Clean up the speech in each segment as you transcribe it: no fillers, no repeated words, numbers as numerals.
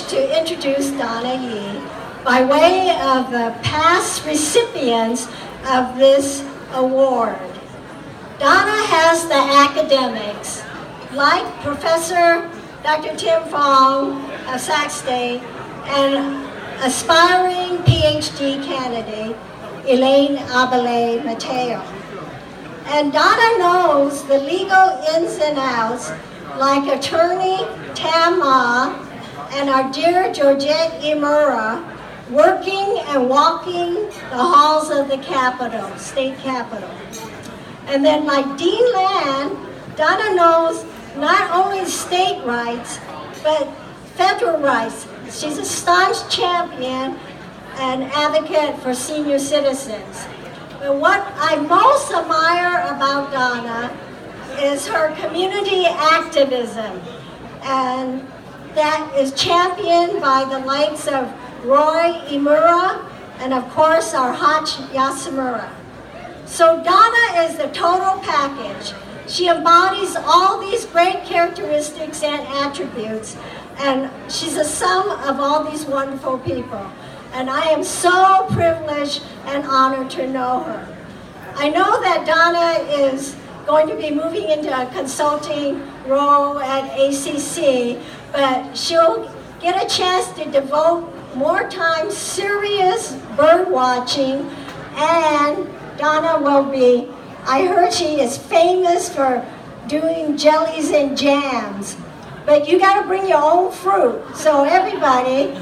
privilege to introduce Donna Yee by way of the past recipients of this award. Donna has the academics, like Professor Dr. Tim Fong of Sac State and aspiring PhD candidate Elaine Abele Mateo. And Donna knows the legal ins and outs like attorney Tam Ma and our dear Georgette Imura, working and walking the halls of the Capitol, state Capitol. And then like Dean Land, Donna knows not only state rights, but federal rights. She's a staunch champion and advocate for senior citizens. But what I most admire about Donna is her community activism, and that is championed by the likes of Roy Imura and of course our Hach Yasamura. So Donna is the total package. She embodies all these great characteristics and attributes, and she's a sum of all these wonderful people. And I am so privileged and honored to know her. I know that Donna is going to be moving into a consulting role at ACC, but she'll get a chance to devote more time serious bird watching, and Donna will be, I heard she is famous for doing jellies and jams, but you got to bring your own fruit. So everybody,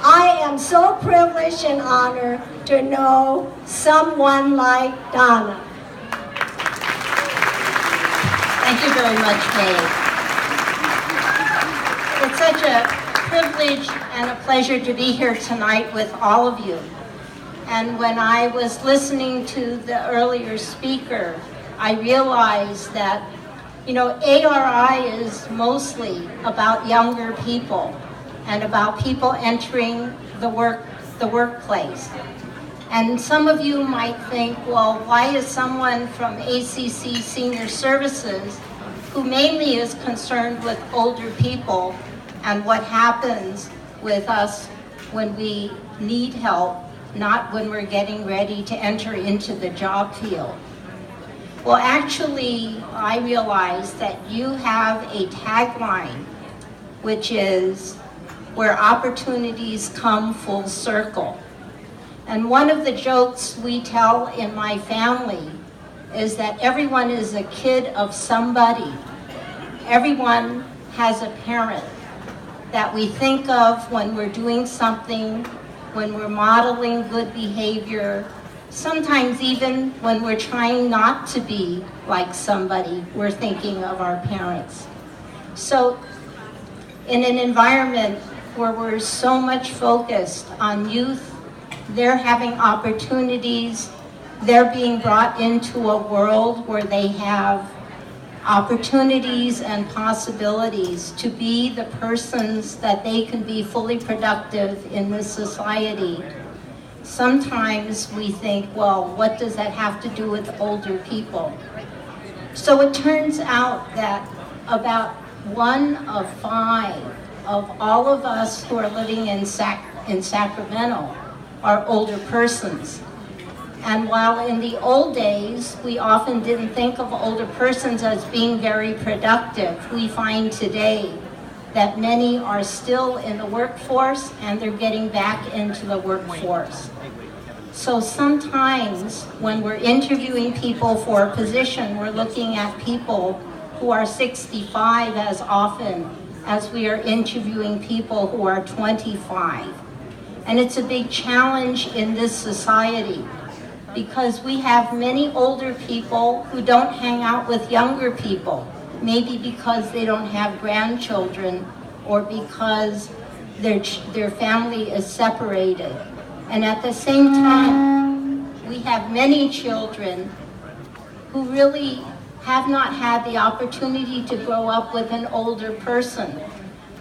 I am so privileged and honored to know someone like Donna. Thank you very much, May. It's such a privilege and a pleasure to be here tonight with all of you. And when I was listening to the earlier speaker, I realized that, you know, ARI is mostly about younger people and about people entering the workplace. And some of you might think, well, why is someone from ACC Senior Services, who mainly is concerned with older people and what happens with us when we need help, not when we're getting ready to enter into the job field? Well, actually, I realized that you have a tagline, which is, where opportunities come full circle. And one of the jokes we tell in my family is that everyone is a kid of somebody. Everyone has a parent that we think of when we're doing something, when we're modeling good behavior, sometimes even when we're trying not to be like somebody, we're thinking of our parents. So in an environment where we're so much focused on youth, they're having opportunities, they're being brought into a world where they have opportunities and possibilities to be the persons that they can be fully productive in this society. Sometimes we think, well, what does that have to do with older people? So it turns out that about 1 of 5 of all of us who are living in Sacramento are older persons. And while in the old days, we often didn't think of older persons as being very productive, we find today that many are still in the workforce and they're getting back into the workforce. So sometimes when we're interviewing people for a position, we're looking at people who are 65 as often as we are interviewing people who are 25. And it's a big challenge in this society because we have many older people who don't hang out with younger people, maybe because they don't have grandchildren or because their family is separated. And at the same time, we have many children who really have not had the opportunity to grow up with an older person.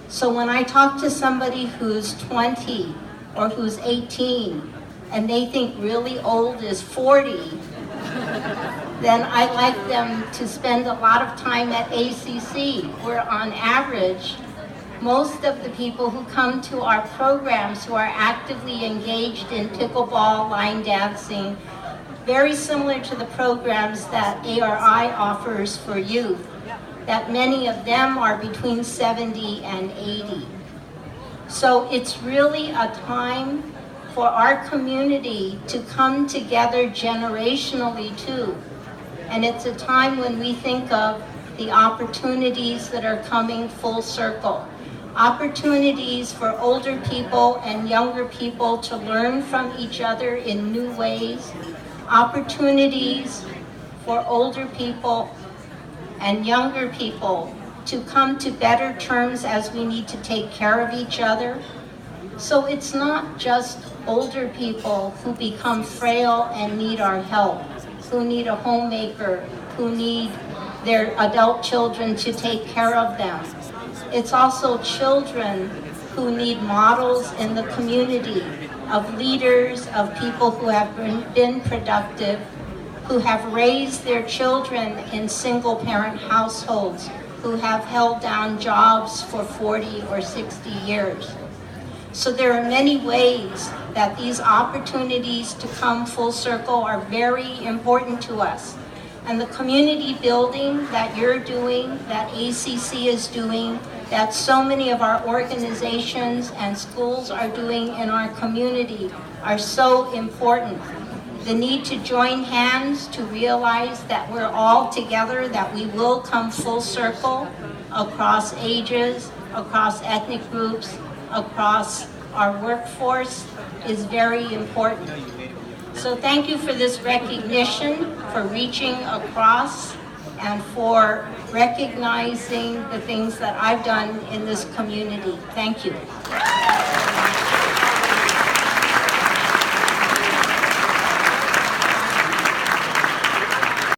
So when I talk to somebody who's 20 or who's 18, and they think really old is 40, then I like them to spend a lot of time at ACC, where on average, Most of the people who come to our programs who are actively engaged in pickleball, line dancing, very similar to the programs that ARI offers for youth, that many of them are between 70 and 80. So it's really a time for our community to come together generationally too. And it's a time when we think of the opportunities that are coming full circle. Opportunities for older people and younger people to learn from each other in new ways. Opportunities for older people and younger people to come to better terms as we need to take care of each other. So it's not just older people who become frail and need our help, who need a homemaker, who need their adult children to take care of them. It's also children who need models in the community of leaders, of people who have been productive, who have raised their children in single-parent households, who have held down jobs for 40 or 60 years. So there are many ways that these opportunities to come full circle are very important to us. And the community building that you're doing, that ACC is doing, that so many of our organizations and schools are doing in our community are so important. The need to join hands to realize that we're all together, that we will come full circle across ages, across ethnic groups, across our workforce is very important. So thank you for this recognition, for reaching across, and for recognizing the things that I've done in this community. Thank you.